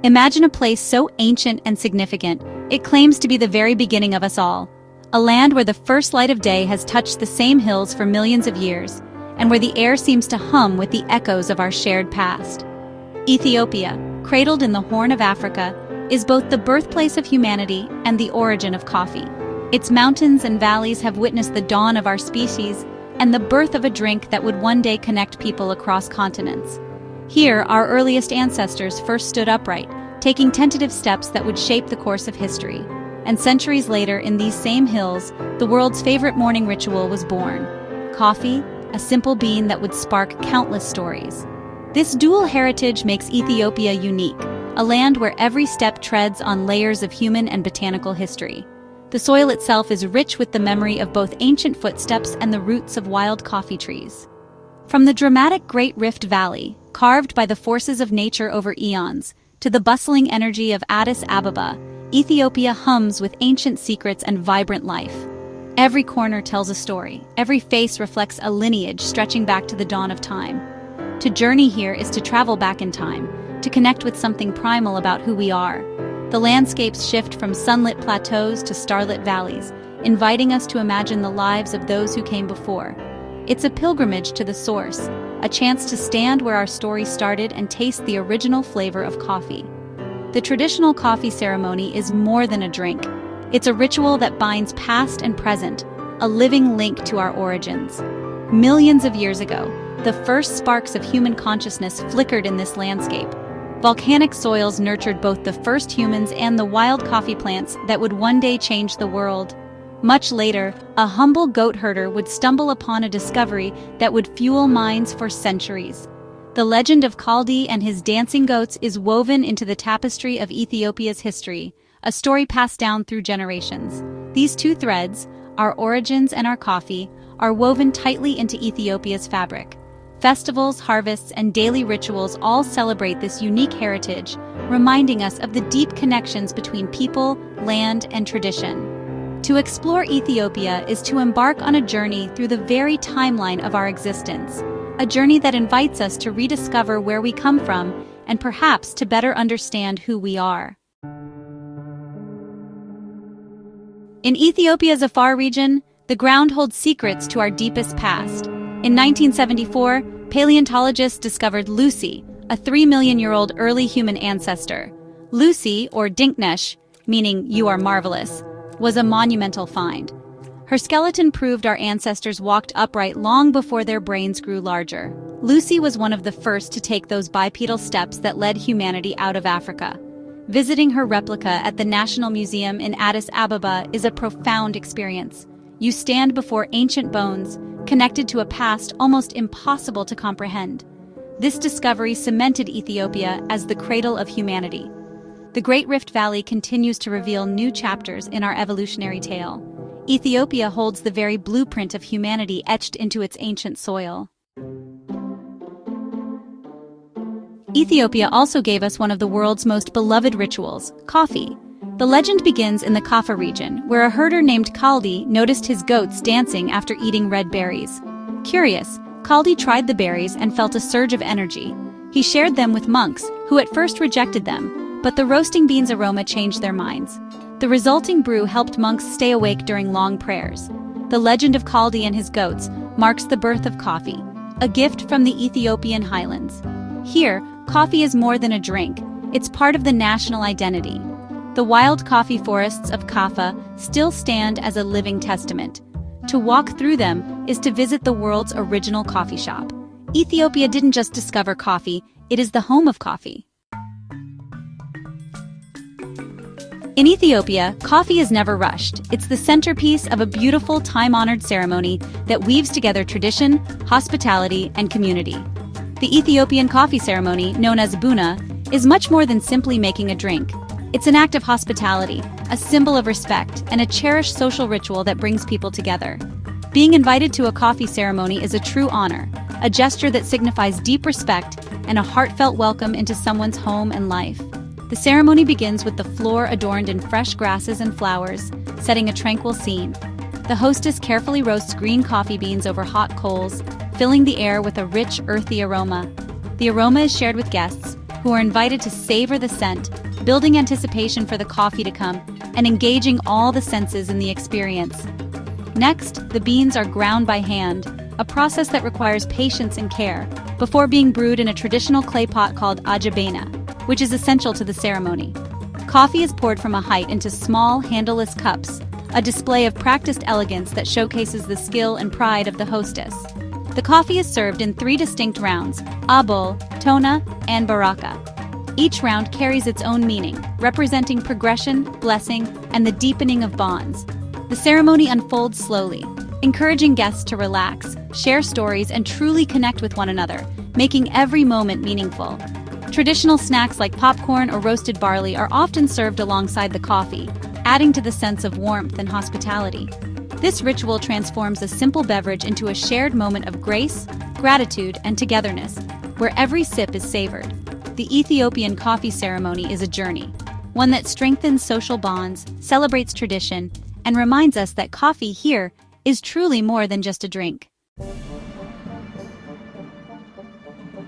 Imagine a place so ancient and significant, it claims to be the very beginning of us all. A land where the first light of day has touched the same hills for millions of years, and where the air seems to hum with the echoes of our shared past. Ethiopia, cradled in the Horn of Africa, is both the birthplace of humanity and the origin of coffee. Its mountains and valleys have witnessed the dawn of our species and the birth of a drink that would one day connect people across continents. Here, our earliest ancestors first stood upright, taking tentative steps that would shape the course of history. And centuries later, in these same hills, the world's favorite morning ritual was born. Coffee, a simple bean that would spark countless stories. This dual heritage makes Ethiopia unique, a land where every step treads on layers of human and botanical history. The soil itself is rich with the memory of both ancient footsteps and the roots of wild coffee trees. From the dramatic Great Rift Valley, carved by the forces of nature over eons, to the bustling energy of Addis Ababa, Ethiopia hums with ancient secrets and vibrant life. Every corner tells a story, every face reflects a lineage stretching back to the dawn of time. To journey here is to travel back in time, to connect with something primal about who we are. The landscapes shift from sunlit plateaus to starlit valleys, inviting us to imagine the lives of those who came before. It's a pilgrimage to the source, a chance to stand where our story started and taste the original flavor of coffee. The traditional coffee ceremony is more than a drink. It's a ritual that binds past and present, a living link to our origins. Millions of years ago, the first sparks of human consciousness flickered in this landscape. Volcanic soils nurtured both the first humans and the wild coffee plants that would one day change the world. Much later, a humble goat herder would stumble upon a discovery that would fuel minds for centuries. The legend of Kaldi and his dancing goats is woven into the tapestry of Ethiopia's history, a story passed down through generations. These two threads, our origins and our coffee, are woven tightly into Ethiopia's fabric. Festivals, harvests, and daily rituals all celebrate this unique heritage, reminding us of the deep connections between people, land, and tradition. To explore Ethiopia is to embark on a journey through the very timeline of our existence, a journey that invites us to rediscover where we come from and perhaps to better understand who we are. In Ethiopia's Afar region, the ground holds secrets to our deepest past. In 1974, paleontologists discovered Lucy, a 3-million-year-old early human ancestor. Lucy, or Dinknesh, meaning "you are marvelous," was a monumental find. Her skeleton proved our ancestors walked upright long before their brains grew larger. Lucy was one of the first to take those bipedal steps that led humanity out of Africa. Visiting her replica at the National Museum in Addis Ababa is a profound experience. You stand before ancient bones, connected to a past almost impossible to comprehend. This discovery cemented Ethiopia as the cradle of humanity. The Great Rift Valley continues to reveal new chapters in our evolutionary tale. Ethiopia holds the very blueprint of humanity etched into its ancient soil. Ethiopia also gave us one of the world's most beloved rituals, coffee. The legend begins in the Kaffa region, where a herder named Kaldi noticed his goats dancing after eating red berries. Curious, Kaldi tried the berries and felt a surge of energy. He shared them with monks, who at first rejected them, but the roasting beans' aroma changed their minds. The resulting brew helped monks stay awake during long prayers. The legend of Kaldi and his goats marks the birth of coffee, a gift from the Ethiopian highlands. Here, coffee is more than a drink, it's part of the national identity. The wild coffee forests of Kaffa still stand as a living testament. To walk through them is to visit the world's original coffee shop. Ethiopia didn't just discover coffee, it is the home of coffee. In Ethiopia, coffee is never rushed. It's the centerpiece of a beautiful, time-honored ceremony that weaves together tradition, hospitality, and community. The Ethiopian coffee ceremony, known as buna, is much more than simply making a drink. It's an act of hospitality, a symbol of respect, and a cherished social ritual that brings people together. Being invited to a coffee ceremony is a true honor, a gesture that signifies deep respect and a heartfelt welcome into someone's home and life. The ceremony begins with the floor adorned in fresh grasses and flowers, setting a tranquil scene. The hostess carefully roasts green coffee beans over hot coals, filling the air with a rich, earthy aroma. The aroma is shared with guests, who are invited to savor the scent, building anticipation for the coffee to come, and engaging all the senses in the experience. Next, the beans are ground by hand, a process that requires patience and care, before being brewed in a traditional clay pot called ajabena, which is essential to the ceremony. Coffee is poured from a height into small, handleless cups, a display of practiced elegance that showcases the skill and pride of the hostess. The coffee is served in 3 distinct rounds: abol, tona, and baraka. Each round carries its own meaning, representing progression, blessing, and the deepening of bonds. The ceremony unfolds slowly, encouraging guests to relax, share stories, and truly connect with one another, making every moment meaningful. Traditional snacks like popcorn or roasted barley are often served alongside the coffee, adding to the sense of warmth and hospitality. This ritual transforms a simple beverage into a shared moment of grace, gratitude, and togetherness, where every sip is savored. The Ethiopian coffee ceremony is a journey, one that strengthens social bonds, celebrates tradition, and reminds us that coffee here is truly more than just a drink.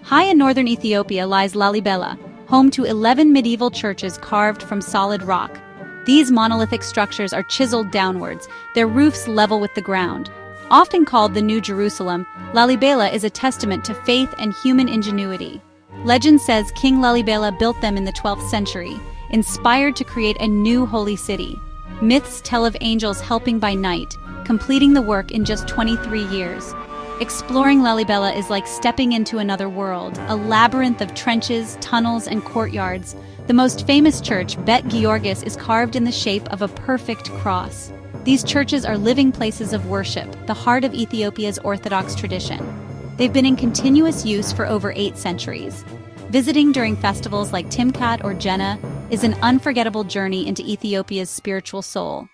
High in northern Ethiopia lies Lalibela, home to 11 medieval churches carved from solid rock. These monolithic structures are chiseled downwards, their roofs level with the ground. Often called the New Jerusalem, Lalibela is a testament to faith and human ingenuity. Legend says King Lalibela built them in the 12th century, inspired to create a new holy city. Myths tell of angels helping by night, completing the work in just 23 years. Exploring Lalibela is like stepping into another world, a labyrinth of trenches, tunnels, and courtyards. The most famous church, Bet Georgis, is carved in the shape of a perfect cross. These churches are living places of worship, the heart of Ethiopia's Orthodox tradition. They've been in continuous use for over 8 centuries. Visiting during festivals like Timkat or Jena is an unforgettable journey into Ethiopia's spiritual soul.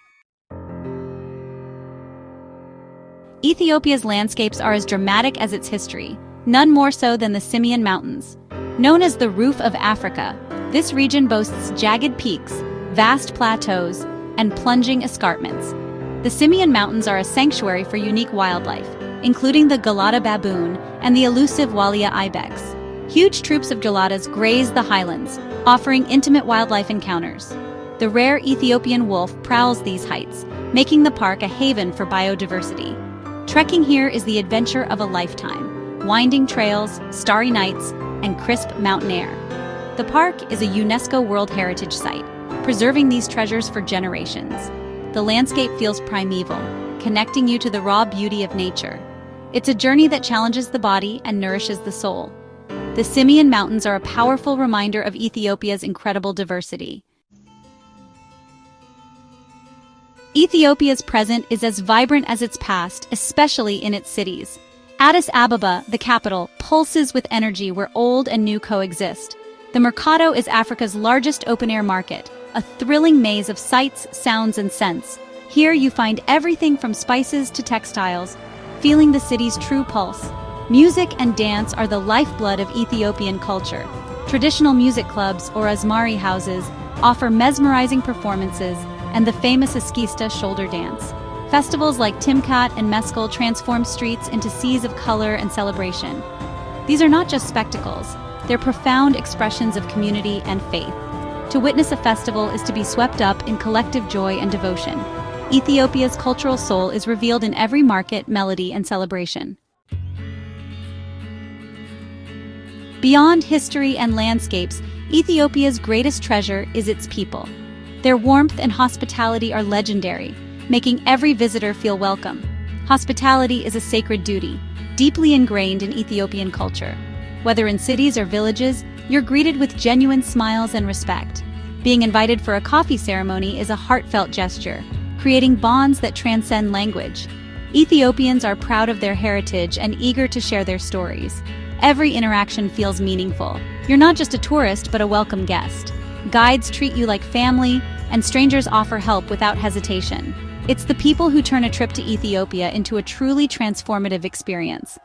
Ethiopia's landscapes are as dramatic as its history, none more so than the Simien Mountains. Known as the Roof of Africa, this region boasts jagged peaks, vast plateaus, and plunging escarpments. The Simien Mountains are a sanctuary for unique wildlife, including the Galata baboon and the elusive Walia ibex. Huge troops of gelatas graze the highlands, offering intimate wildlife encounters. The rare Ethiopian wolf prowls these heights, making the park a haven for biodiversity. Trekking here is the adventure of a lifetime: winding trails, starry nights, and crisp mountain air. The park is a UNESCO World Heritage Site, preserving these treasures for generations. The landscape feels primeval, connecting you to the raw beauty of nature. It's a journey that challenges the body and nourishes the soul. The Simien Mountains are a powerful reminder of Ethiopia's incredible diversity. Ethiopia's present is as vibrant as its past, especially in its cities. Addis Ababa, the capital, pulses with energy where old and new coexist. The Mercado is Africa's largest open-air market, a thrilling maze of sights, sounds, and scents. Here you find everything from spices to textiles, feeling the city's true pulse. Music and dance are the lifeblood of Ethiopian culture. Traditional music clubs, or Azmari houses, offer mesmerizing performances, and the famous Eskista shoulder dance. Festivals like Timkat and Meskel transform streets into seas of color and celebration. These are not just spectacles, they're profound expressions of community and faith. To witness a festival is to be swept up in collective joy and devotion. Ethiopia's cultural soul is revealed in every market, melody, and celebration. Beyond history and landscapes, Ethiopia's greatest treasure is its people. Their warmth and hospitality are legendary, making every visitor feel welcome. Hospitality is a sacred duty, deeply ingrained in Ethiopian culture. Whether in cities or villages, you're greeted with genuine smiles and respect. Being invited for a coffee ceremony is a heartfelt gesture, creating bonds that transcend language. Ethiopians are proud of their heritage and eager to share their stories. Every interaction feels meaningful. You're not just a tourist, but a welcome guest. Guides treat you like family, and strangers offer help without hesitation. It's the people who turn a trip to Ethiopia into a truly transformative experience.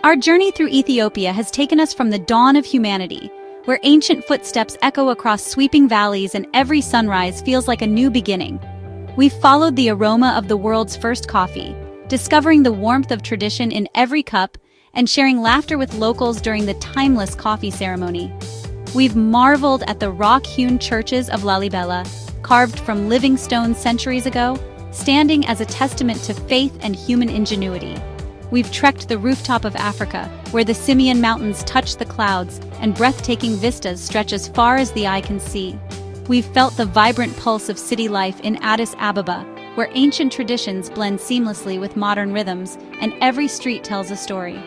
Our journey through Ethiopia has taken us from the dawn of humanity, where ancient footsteps echo across sweeping valleys and every sunrise feels like a new beginning. We've followed the aroma of the world's first coffee, discovering the warmth of tradition in every cup and sharing laughter with locals during the timeless coffee ceremony. We've marveled at the rock-hewn churches of Lalibela, carved from living stones centuries ago, standing as a testament to faith and human ingenuity. We've trekked the rooftop of Africa, where the Simeon Mountains touch the clouds and breathtaking vistas stretch as far as the eye can see. We've felt the vibrant pulse of city life in Addis Ababa, where ancient traditions blend seamlessly with modern rhythms, and every street tells a story.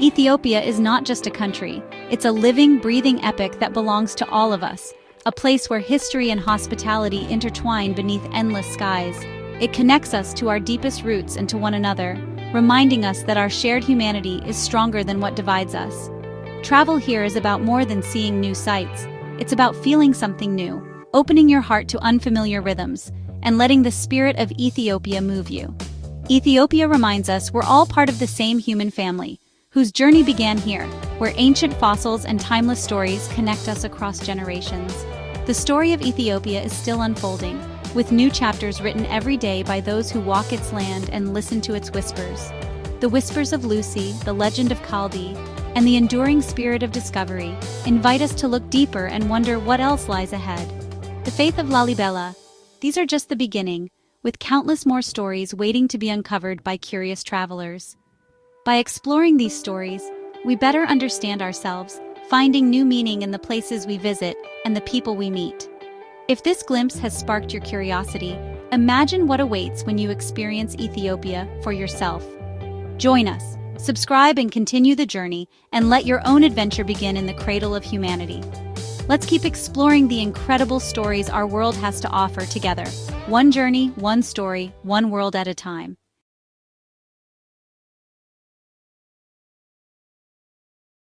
Ethiopia is not just a country, it's a living, breathing epic that belongs to all of us, a place where history and hospitality intertwine beneath endless skies. It connects us to our deepest roots and to one another, reminding us that our shared humanity is stronger than what divides us. Travel here is about more than seeing new sights. It's about feeling something new, opening your heart to unfamiliar rhythms, and letting the spirit of Ethiopia move you. Ethiopia reminds us we're all part of the same human family, whose journey began here, where ancient fossils and timeless stories connect us across generations. The story of Ethiopia is still unfolding, with new chapters written every day by those who walk its land and listen to its whispers. The whispers of Lucy, the legend of Kaldi, and the enduring spirit of discovery invite us to look deeper and wonder what else lies ahead. The faith of Lalibela, these are just the beginning, with countless more stories waiting to be uncovered by curious travelers. By exploring these stories, we better understand ourselves, finding new meaning in the places we visit and the people we meet. If this glimpse has sparked your curiosity, imagine what awaits when you experience Ethiopia for yourself. Join us, subscribe and continue the journey, and let your own adventure begin in the Cradle of Humanity. Let's keep exploring the incredible stories our world has to offer together. One journey, one story, one world at a time.